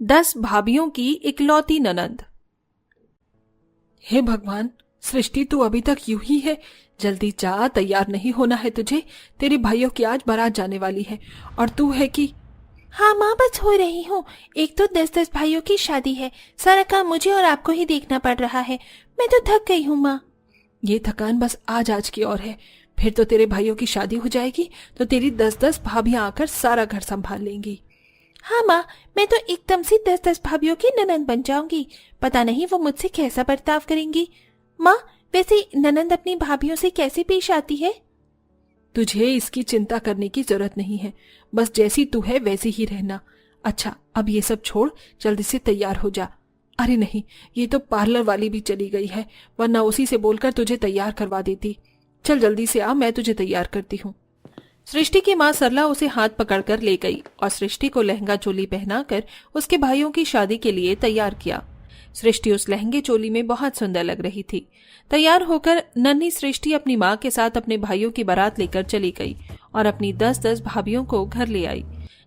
10 भाभियों की इकलौती ननंद। हे भगवान, सृष्टि तू अभी तक यूं ही है। जल्दी जा, तैयार नहीं होना है तुझे। तेरे भाइयों की आज बारात जाने वाली है और तू है कि। हाँ माँ, बस हो रही हूँ। एक तो 10-10 भाइयों की शादी है, सारा काम मुझे और आपको ही देखना पड़ रहा है। मैं तो थक गई हूँ माँ। ये थकान बस आज की और है, फिर तो तेरे भाइयों की शादी हो जाएगी तो तेरी 10-10 भाभियां आकर सारा घर संभाल लेंगी। हाँ माँ, मैं तो एकदम से 10-10 भाभियों की ननंद बन जाऊंगी। पता नहीं वो मुझसे कैसा बर्ताव करेंगी। माँ, वैसे ननंद अपनी भाभियों से कैसे पेश आती है? तुझे इसकी चिंता करने की जरूरत नहीं है, बस जैसी तू है वैसी ही रहना। अच्छा, अब ये सब छोड़, जल्दी से तैयार हो जा। अरे नहीं, ये तो पार्लर वाली भी चली गई है, वरना उसी से बोलकर तुझे तैयार करवा देती। चल जल्दी से आ, मैं तुझे तैयार करती हूँ। सृष्टि की माँ सरला उसे हाथ पकड़कर ले गई और सृष्टि को लहंगा चोली पहनाकर उसके भाइयों की शादी के लिए तैयार किया। सृष्टि उस लहंगे चोली में बहुत सुंदर लग रही थी। तैयार होकर नन्ही सृष्टि अपनी माँ के साथ अपने भाइयों की बारात लेकर चली गई और अपनी 10-10 भाभियों को घर ले आई।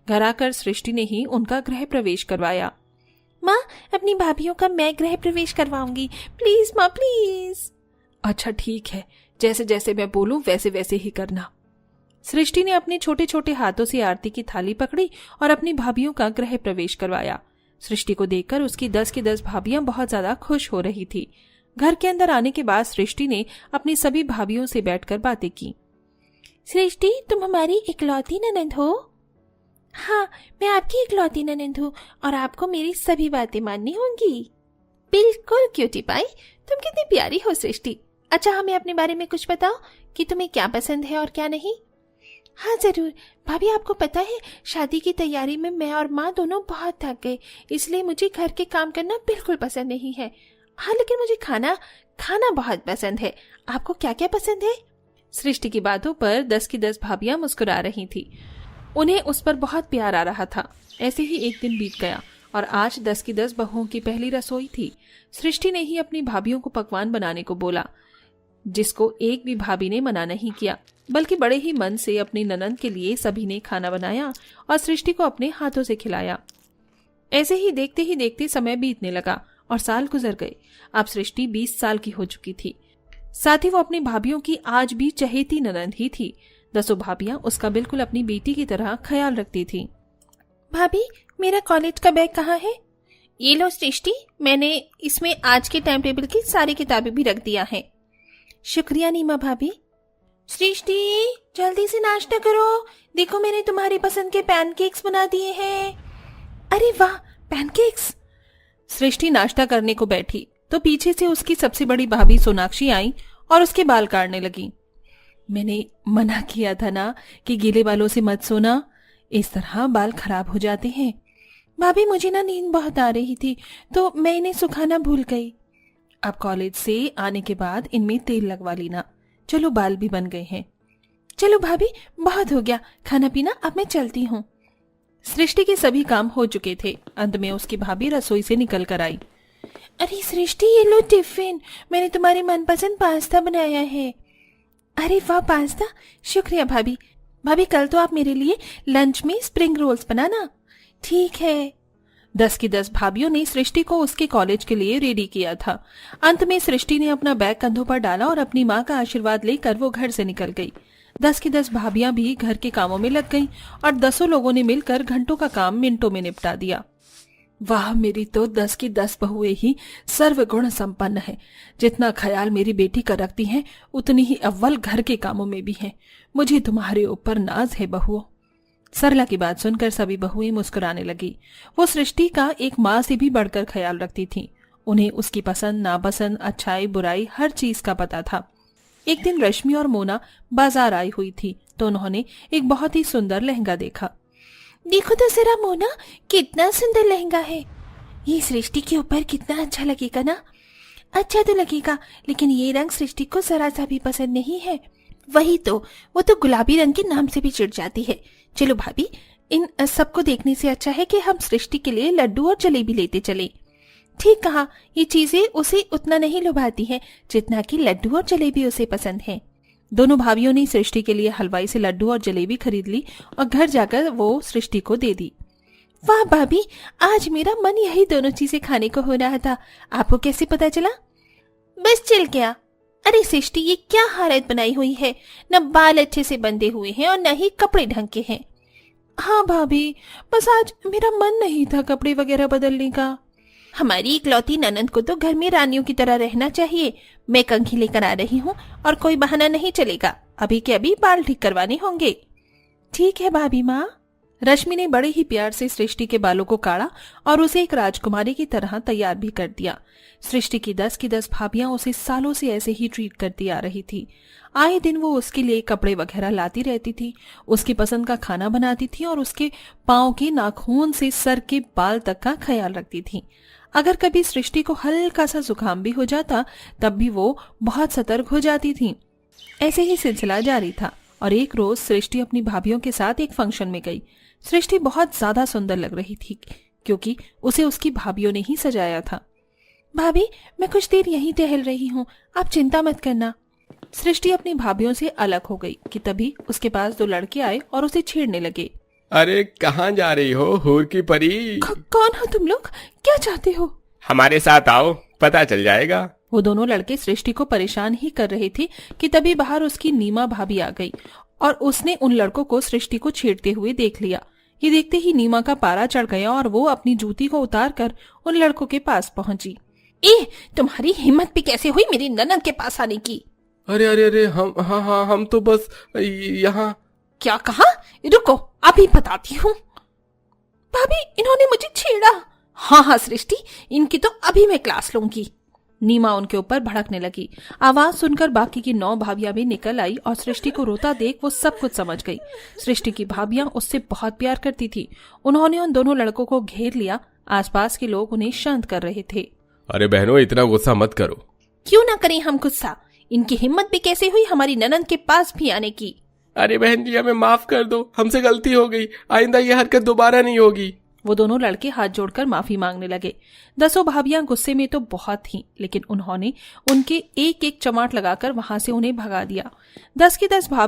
घर आकर सृष्टि ने ही उनका गृह प्रवेश करवाया। माँ, अपनी भाभियों का मैं गृह प्रवेश करवाऊंगी, प्लीज माँ, प्लीज। अच्छा ठीक है, जैसे जैसे मैं बोलूं वैसे वैसे ही करना। सृष्टि ने अपने छोटे छोटे हाथों से आरती की थाली पकड़ी और अपनी भाभियों का गृह प्रवेश करवाया। सृष्टि को देखकर उसकी 10 की 10 भाभियां बहुत ज्यादा खुश हो रही थी। घर के अंदर आने के बाद सृष्टि ने अपनी सभी भाभियों से बैठकर बातें की। सृष्टि, तुम हमारी इकलौती ननंद हो? हाँ, मैं आपकी इकलौती ननंद हूँ और आपको मेरी सभी बातें माननी होंगी। बिल्कुल क्यूटी पाई, तुम कितनी प्यारी हो सृष्टि। अच्छा, हमें अपने बारे में कुछ बताओ कि तुम्हें क्या पसंद है और क्या नहीं। हाँ जरूर भाभी, आपको पता है शादी की तैयारी में मैं और माँ दोनों बहुत थक गए, इसलिए मुझे घर के काम करना बिल्कुल पसंद नहीं है। हाँ, लेकिन मुझे खाना बहुत पसंद है। आपको क्या क्या पसंद है? सृष्टि की बातों पर 10 की 10 भाभियां मुस्कुरा रही थी। उन्हें उस पर बहुत प्यार आ रहा था। ऐसे ही एक दिन बीत गया और आज 10 की 10 बहुओं की पहली रसोई थी। सृष्टि ने ही अपनी भाभियों को पकवान बनाने को बोला, जिसको एक भी भाभी ने मना नहीं किया, बल्कि बड़े ही मन से अपनी ननंद के लिए सभी ने खाना बनाया और सृष्टि को अपने हाथों से खिलाया। ऐसे ही देखते समय बीतने लगा और साल गुजर गए। अब सृष्टि 20 साल की हो चुकी थी। साथ ही वो अपनी भाभियों की आज भी चहेती ननंद ही थी। 10 भाभियां उसका बिल्कुल अपनी बेटी की तरह ख्याल रखती थी। भाभी, मेरा कॉलेज का बैग कहाँ है? ये लो सृष्टि, मैंने इसमें आज के टाइम टेबल की सारी किताबें भी रख दिया है। शुक्रिया नीमा भाभी। सृष्टि, जल्दी से नाश्ता करो, देखो मैंने तुम्हारी पसंद के पैनकेक्स बना दिए हैं। अरे वाह, पैनकेक्स। सृष्टि नाश्ता करने को बैठी तो पीछे से उसकी सबसे बड़ी भाभी सोनाक्षी आई और उसके बाल काटने लगी। मैंने मना किया था ना कि गीले बालों से मत सोना, इस तरह बाल खराब हो जाते हैं। भाभी, मुझे ना नींद बहुत आ रही थी तो मैं इन्हें सुखाना भूल गई। अब कॉलेज से आने के बाद इनमें तेल लगवा लेना। चलो, बाल भी बन गए हैं। चलो भाभी, बहुत हो गया खाना पीना, अब मैं चलती हूँ। सृष्टि के सभी काम हो चुके थे। अंत में उसकी भाभी रसोई से निकल कर आई। अरे सृष्टि, ये लो टिफिन, मैंने तुम्हारी मनपसंद पास्ता बनाया है। अरे वाह, पास्ता, शुक्रिया भाभी। भाभी, कल तो आप मेरे लिए लंच में स्प्रिंग रोल्स बनाना। ठीक है। 10 की 10 भाभियों ने सृष्टि को उसके कॉलेज के लिए रेडी किया था। अंत में सृष्टि ने अपना बैग कंधों पर डाला और अपनी माँ का आशीर्वाद लेकर वो घर से निकल गई। 10 की 10 भाभियां भी घर के कामों में लग गईं और 10 लोगों ने मिलकर घंटों का काम मिनटों में निपटा दिया। वाह, मेरी तो 10 की 10 बहुएं ही सर्वगुण संपन्न है। जितना ख्याल मेरी बेटी का रखती हैं, उतनी ही अव्वल घर के कामों में भी हैं। मुझे तुम्हारे ऊपर नाज है बहुओं। सरला की बात सुनकर सभी बहुएं मुस्कुराने लगी। वो सृष्टि का एक माँ से भी बढ़कर ख्याल रखती थी। उन्हें उसकी पसंद नापसंद, अच्छाई बुराई हर चीज का पता था। एक दिन रश्मि और मोना बाजार आई हुई थी तो उन्होंने एक बहुत ही सुंदर लहंगा देखा। देखो तो जरा मोना, कितना सुंदर लहंगा है। ये सृष्टि के ऊपर कितना अच्छा लगेगा ना। अच्छा तो लगेगा, लेकिन ये रंग सृष्टि को जरा सा भी पसंद नहीं है। वही तो, वो तो गुलाबी रंग के नाम से भी चिढ़ जाती है। चलो भाभी, इन सबको देखने से अच्छा है कि हम सृष्टि के लिए लड्डू और जलेबी लेते चले। ठीक कहा, ये चीजें उसे उतना नहीं लुभाती हैं जितना कि लड्डू और जलेबी उसे पसंद है। दोनों भाभियों ने सृष्टि के लिए हलवाई से लड्डू और जलेबी खरीद ली और घर जाकर वो सृष्टि को दे दी। वाह भाभी, आज मेरा मन यही दोनों चीजें खाने को हो रहा था। आपको कैसे पता चला? बस चल गया। अरे सृष्टि, ये क्या हालत बनाई हुई है, न बाल अच्छे से बंधे हुए हैं और न ही कपड़े ढंग के हैं। हाँ भाभी, बस आज मेरा मन नहीं था कपड़े वगैरह बदलने का। हमारी इकलौती ननंद को तो घर में रानियों की तरह रहना चाहिए। मैं कंघी लेकर आ रही हूँ और कोई बहाना नहीं चलेगा। अभी के अभी बाल ठीक करवाने होंगे। ठीक है भाभी माँ। रश्मि ने बड़े ही प्यार से सृष्टि के बालों को काढ़ा और उसे एक राजकुमारी की तरह तैयार भी कर दिया। सृष्टि की 10 भाभियां उसे सालों से ऐसे ही ट्रीट करती आ रही थी। आए दिन वो उसके लिए कपड़े वगैरह लाती रहती थी, उसकी पसंद का खाना बनाती थी और उसके पाँव के नाखून से सर के बाल तक का ख्याल रखती थी। अगर कभी सृष्टि को हल्का सा जुकाम भी हो जाता तब भी वो बहुत सतर्क हो जाती थी। ऐसे ही सिलसिला जारी था और एक रोज सृष्टि अपनी भाभियों के साथ एक फंक्शन में गई। सृष्टि बहुत ज्यादा सुंदर लग रही थी क्योंकि उसे उसकी भाभियों ने ही सजाया था। भाभी, मैं कुछ देर यहीं टहल रही हूँ, आप चिंता मत करना। सृष्टि अपनी भाभियों से अलग हो गई कि तभी उसके पास 2 लड़के आए और उसे छेड़ने लगे। अरे कहाँ जा रही हो हूर की परी? कौन हो तुम लोग? क्या चाहते हो? हमारे साथ आओ, पता चल जाएगा। वो दोनों लड़के सृष्टि को परेशान ही कर रहे थे कि तभी बाहर उसकी नीमा भाभी आ गई और उसने उन लड़कों को सृष्टि को छेड़ते हुए देख लिया। ये देखते ही नीमा का पारा चढ़ गया और वो अपनी जूती को उतारकर उन लड़कों के पास पहुंची। तुम्हारी हिम्मत भी कैसे हुई मेरी ननद के पास आने की? अरे अरे अरे, हम तो बस यहाँ। क्या कहा? रुको, अभी बताती हूँ। भाभी, इन्होंने मुझे छेड़ा। हाँ सृष्टि, इनकी तो अभी मैं क्लास लूंगी। नीमा उनके ऊपर भड़कने लगी। आवाज सुनकर बाकी की 9 भाभियां भी निकल आई और सृष्टि को रोता देख वो सब कुछ समझ गई। सृष्टि की भाभियां उससे बहुत प्यार करती थी। उन्होंने उन दोनों लड़कों को घेर लिया। आसपास के लोग उन्हें शांत कर रहे थे। अरे बहनों, इतना गुस्सा मत करो। क्यों ना करें हम गुस्सा? इनकी हिम्मत भी कैसे हुई हमारी ननंद के पास भी आने की? अरे बहन जी, हमें माफ कर दो, हमसे गलती हो गई, आइंदा ये हरकत दोबारा नहीं होगी। वो दोनों लड़के हाथ जोड़कर माफी मांगने लगे। 10 भाभियां गुस्से में तो बहुत थीं, लेकिन उन्होंने उनके एक एक चमाट लगाकर वहां से उन्हें भगा दिया। 10 की 10 भाभी